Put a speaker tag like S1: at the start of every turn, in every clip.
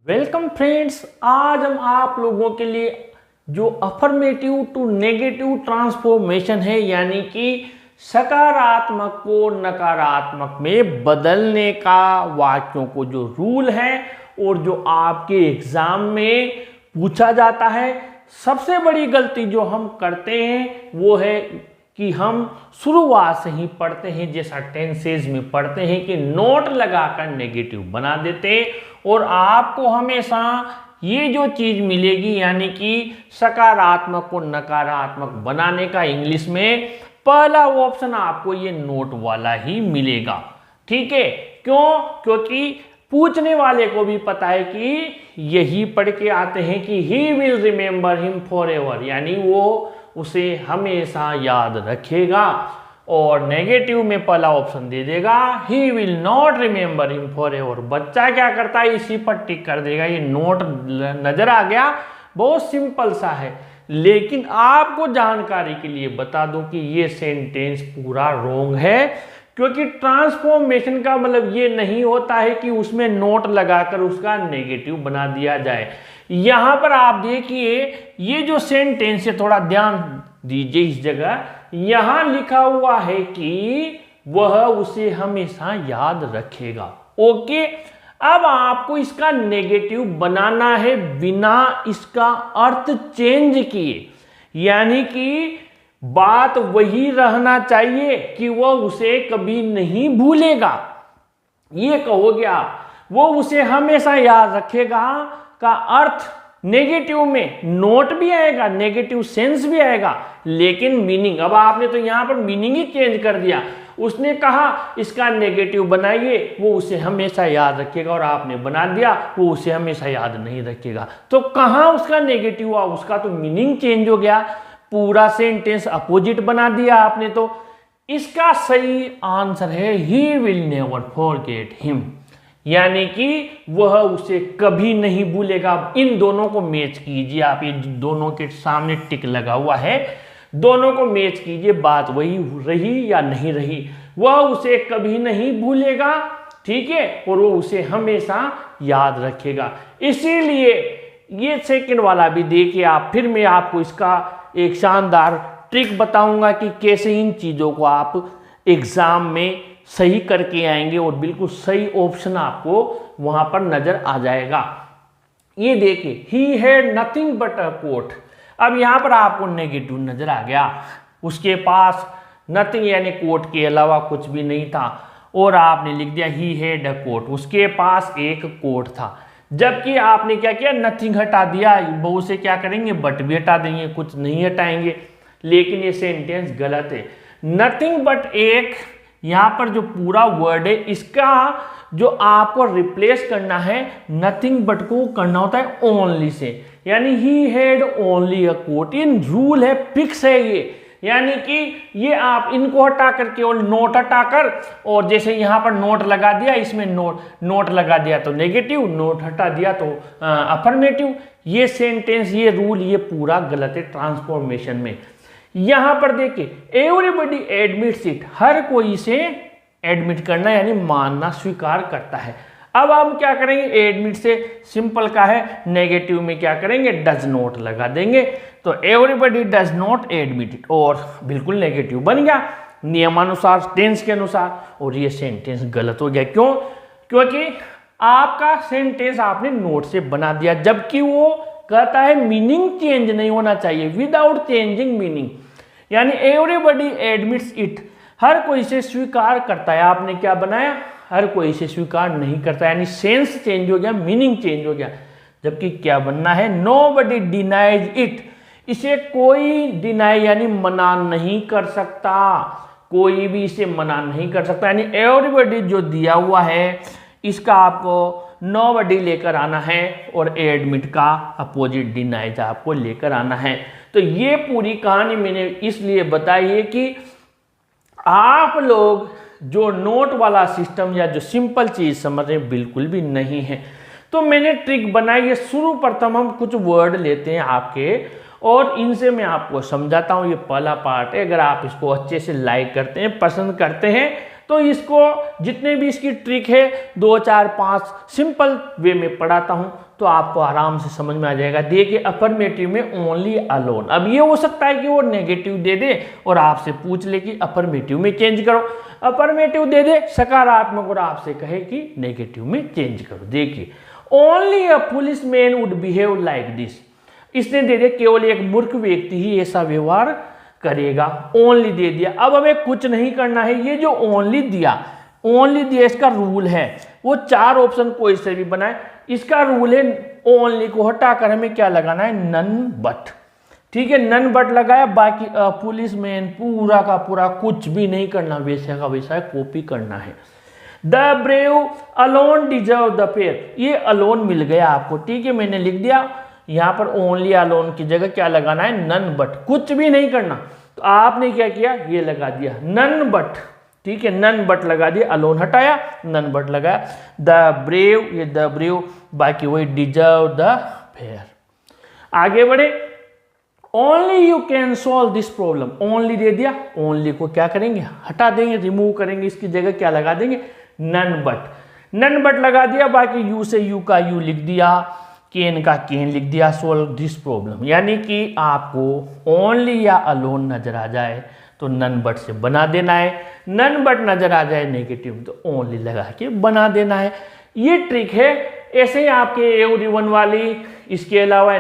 S1: Welcome friends, आज हम आप लोगों के लिए जो अफर्मेटिव टू नेगेटिव ट्रांसफॉर्मेशन है यानी कि सकारात्मक को नकारात्मक में बदलने का वाक्यों को जो रूल है और जो आपके एग्जाम में पूछा जाता है। सबसे बड़ी गलती जो हम करते हैं वो है कि हम शुरुआत से ही पढ़ते हैं, जैसा टेंसेज में पढ़ते हैं कि नोट लगाकर नेगेटिव बना देते हैं और आपको हमेशा ये जो चीज मिलेगी यानी कि सकारात्मक को नकारात्मक बनाने का इंग्लिश में पहला ऑप्शन आपको ये नोट वाला ही मिलेगा। ठीक है, क्यों? क्योंकि पूछने वाले को भी पता है कि यही पढ़ के आते हैं कि he will remember him for ever, यानी वो उसे हमेशा याद रखेगा। और नेगेटिव में पहला ऑप्शन दे देगा he will not remember him for ever. बच्चा क्या करता है, इसी पर टिक कर देगा। ये नोट नजर आ गया, बहुत सिंपल सा है, लेकिन आपको जानकारी के लिए बता दूं कि ये सेंटेंस पूरा रॉन्ग है, क्योंकि ट्रांसफॉर्मेशन का मतलब ये नहीं होता है कि उसमें नोट लगाकर उसका नेगेटिव बना दिया जाए। यहां पर आप देखिए ये जो सेंटेंस है, थोड़ा ध्यान दीजिए इस जगह, यहां लिखा हुआ है कि वह उसे हमेशा याद रखेगा। ओके, अब आपको इसका नेगेटिव बनाना है बिना इसका अर्थ चेंज किए, यानी कि बात वही रहना चाहिए कि वह उसे कभी नहीं भूलेगा। ये कहोगे आप, वो उसे हमेशा याद रखेगा का अर्थ नेगेटिव में नोट भी आएगा, नेगेटिव सेंस भी आएगा, लेकिन मीनिंग, अब आपने तो यहां पर मीनिंग ही चेंज कर दिया। उसने कहा इसका नेगेटिव बनाइए, वो उसे हमेशा याद रखेगा, और आपने बना दिया वो उसे हमेशा याद नहीं रखेगा। तो कहां उसका नेगेटिव हुआ? उसका तो मीनिंग चेंज हो गया, पूरा सेंटेंस अपोजिट बना दिया आपने। तो इसका सही आंसर है he will never forget him, यानी कि वह उसे कभी नहीं भूलेगा। इन दोनों को मैच कीजिए आप, ये दोनों के सामने टिक लगा हुआ है, दोनों को मैच कीजिए, बात वही रही या नहीं रही। वह उसे कभी नहीं भूलेगा, ठीक है, और वो उसे हमेशा याद रखेगा। इसीलिए ये सेकंड वाला भी देखिए आप, फिर मैं आपको इसका एक शानदार ट्रिक बताऊंगा कि कैसे इन चीजों को आप एग्जाम में सही करके आएंगे और बिल्कुल सही ऑप्शन आपको वहां पर नजर आ जाएगा। ये देखिए, he had nothing but a coat. अब यहां पर आपको नेगेटिव नजर आ गया, उसके पास नथिंग यानी कोट के अलावा कुछ भी नहीं था, और आपने लिख दिया ही हैड अ कोट, उसके पास एक कोट था। जबकि आपने क्या किया, नथिंग हटा दिया, बहुत से क्या करेंगे बट भी हटा देंगे, कुछ नहीं हटाएंगे। लेकिन ये सेंटेंस गलत है। नथिंग बट एक यहां पर जो पूरा वर्ड है, इसका जो आपको रिप्लेस करना है नथिंग बट को करना होता है ओनली से, यानी he had only a coat. इन रूल है, फिक्स है ये, यानी कि ये आप इनको हटा करके और नोट हटाकर, और जैसे यहां पर नोट लगा दिया, इसमें नोट लगा दिया तो नेगेटिव, नोट हटा दिया तो अफर्मेटिव। ये सेंटेंस, ये रूल, ये पूरा गलत है ट्रांसफॉर्मेशन में। यहां पर देखिए एवरीबॉडी एडमिट्स इट, हर कोई इसे एडमिट करना यानी मानना, स्वीकार करता है। अब हम क्या करेंगे, एडमिट से सिंपल का है, नेगेटिव में क्या करेंगे, डज नॉट लगा देंगे, तो everybody does not admit it, और बिल्कुल नेगेटिव बन गया नियमानुसार, टेंस के अनुसार, और ये सेंटेंस गलत हो गया। क्यों? क्योंकि आपका सेंटेंस आपने नोट से बना दिया, जबकि वो कहता है मीनिंग चेंज नहीं होना चाहिए, विदाउट चेंजिंग मीनिंग, यानी एवरीबॉडी एडमिट्स इट, हर कोई इसे स्वीकार करता है। आपने क्या बनाया, हर कोई इसे स्वीकार नहीं करता, यानी सेंस चेंज हो गया, मीनिंग चेंज हो गया। जबकि क्या बनना है, नोबडी डिनाइज इट, इसे कोई डिनाई यानी मना नहीं कर सकता, कोई भी इसे मना नहीं कर सकता, यानी एवरीबॉडी जो दिया हुआ है इसका आपको नोबडी लेकर आना है, और एडमिट का अपोजिट डिनाइज आपको लेकर आना है। तो ये पूरी कहानी मैंने इसलिए बताई है कि आप लोग जो नोट वाला सिस्टम या जो सिंपल चीज समझ रहे हैं बिल्कुल भी नहीं है। तो मैंने ट्रिक बनाई है, शुरू प्रथम हम कुछ वर्ड लेते हैं आपके, और इनसे मैं आपको समझाता हूं। ये पहला पार्ट है, अगर आप इसको अच्छे से लाइक करते हैं, पसंद करते हैं, तो इसको जितने भी इसकी ट्रिक है 2 4 5 सिंपल वे में पढ़ाता हूं तो आपको आराम से समझ में आ जाएगा। देखिए अफर्मेटिव में ओनली अलोन, अब ये हो सकता है कि वो नेगेटिव दे दे और आपसे पूछ ले कि अफर्मेटिव में चेंज करो, अफर्मेटिव दे दे सकारात्मक और आपसे कहे कि नेगेटिव में चेंज करो। देखिए only a police man would behave like this, इसने दे दिया केवल एक मूर्ख व्यक्ति ही ऐसा व्यवहार करेगा, ओनली दे दिया। अब हमें कुछ नहीं करना है, ये जो ओनली दिया इसका रूल है वो 4 ऑप्शन कोई से भी बनाए, इसका रूल है ओनली को हटाकर हमें क्या लगाना है, नन बट। ठीक है, नन बट लगाया, बाकी पुलिस मैन पूरा का पूरा कुछ भी नहीं करना, वैसा का वैसा कॉपी करना है। The brave alone deserve the fair, ये अलोन मिल गया आपको। ठीक है, मैंने लिख दिया यहां पर ओनली अलोन की जगह क्या लगाना है, नन बट, कुछ भी नहीं करना। तो आपने क्या किया, ये लगा दिया नन बट। ठीक है, नन बट लगा दिया, अलोन हटाया, नन बट लगाया। द ब्रेव, ये द ब्रेव, बाकी वही डिजर्व द फेयर। आगे बढ़े, only you can solve this problem, only they दिया, ओनली को क्या करेंगे, हटा देंगे, रिमूव करेंगे, इसकी जगह क्या लगा देंगे, नन बट। नन बट लगा दिया, बाकी यू से यू का यू लिख दिया, केन का केन लिख दिया, सोल्व दिस प्रॉब्लम। यानी कि आपको ओनली या अलोन नजर आ जाए तो नन बट से बना देना है, नन बट नजर आ जाए नेगेटिव तो ओनली लगा के बना देना है। ये ट्रिक है। ऐसे ही आपके एवरीवन वाली, इसके अलावा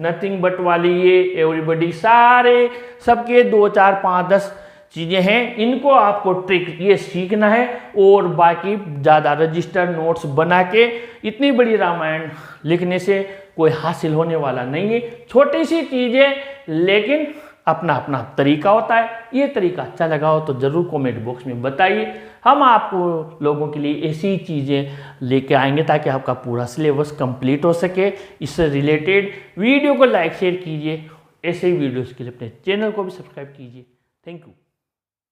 S1: नथिंग बट वाली, ये एवरीबॉडी, सारे सबके 2 4 5 10 चीज़ें हैं, इनको आपको ट्रिक ये सीखना है और बाकी ज़्यादा रजिस्टर नोट्स बना के इतनी बड़ी रामायण लिखने से कोई हासिल होने वाला नहीं है। छोटी सी चीज़ें लेकिन अपना अपना तरीका होता है। ये तरीका अच्छा लगा हो तो ज़रूर कमेंट बॉक्स में बताइए, हम आपको लोगों के लिए ऐसी चीज़ें लेके आएंगे ताकि आपका पूरा सिलेबस कंप्लीट हो सके। इससे रिलेटेड वीडियो को लाइक शेयर कीजिए, ऐसे ही वीडियोज़ के लिए अपने चैनल को भी सब्सक्राइब कीजिए। Thank you.